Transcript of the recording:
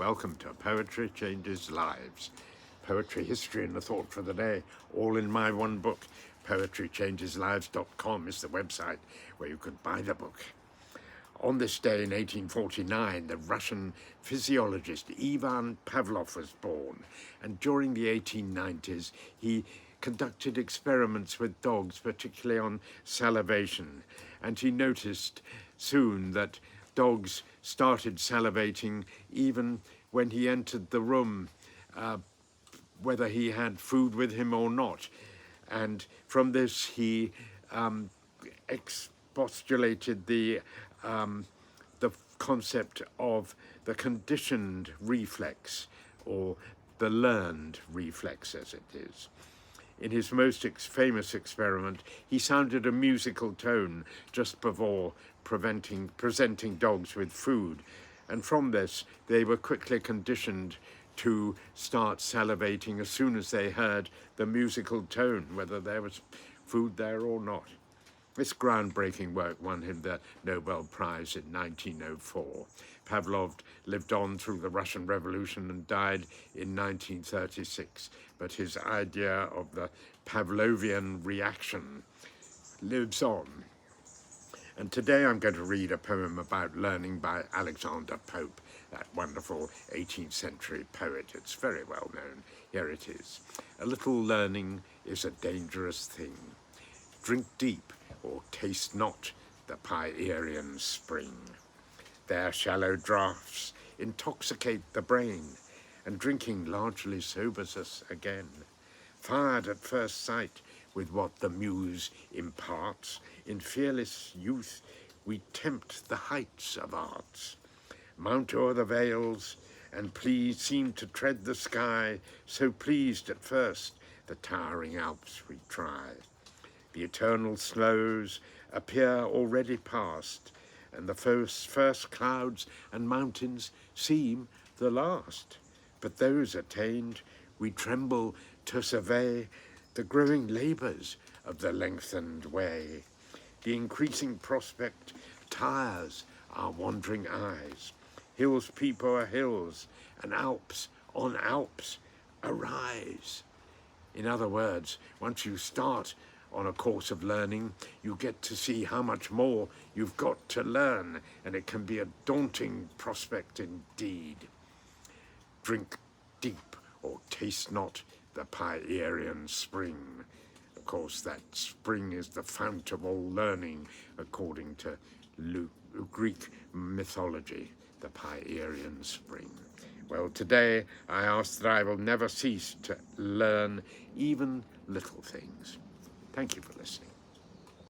Welcome to Poetry Changes Lives. Poetry, history and the thought for the day, all in my one book. PoetryChangesLives.com is the website where you could buy the book. On this day in 1849, the Russian physiologist Ivan Pavlov was born, and during the 1890s he conducted experiments with dogs, particularly on salivation, and he noticed soon that dogs started salivating even when he entered the room, whether he had food with him or not. And from this he expostulated the concept of the conditioned reflex, or the learned reflex as it is. In his most famous experiment, he sounded a musical tone just before presenting dogs with food, and from this they were quickly conditioned to start salivating as soon as they heard the musical tone, whether there was food there or not. This groundbreaking work won him the Nobel Prize in 1904. Pavlov lived on through the Russian Revolution and died in 1936, but his idea of the Pavlovian reaction lives on. And today I'm going to read a poem about learning by Alexander Pope, that wonderful 18th century poet. It's very well known. Here it is. A little learning is a dangerous thing. Drink deep, or taste not the Pierian Spring. Their shallow draughts intoxicate the brain, and drinking largely sobers us again. Fired at first sight with what the muse imparts, in fearless youth we tempt the heights of arts. Mount o'er the vales, and seem to tread the sky, so pleased at first the towering Alps we try. The eternal snows appear already past, and the first clouds and mountains seem the last. But those attained, we tremble to survey the growing labours of the lengthened way. The increasing prospect tires our wandering eyes. Hills peep o'er hills, and Alps on Alps arise. In other words, once you start on a course of learning, you get to see how much more you've got to learn, and it can be a daunting prospect indeed. Drink deep, or taste not the Pierian Spring. Of course, that spring is the fount of all learning, according to Greek mythology, the Pierian Spring. Well, today I ask that I will never cease to learn even little things. Thank you for listening.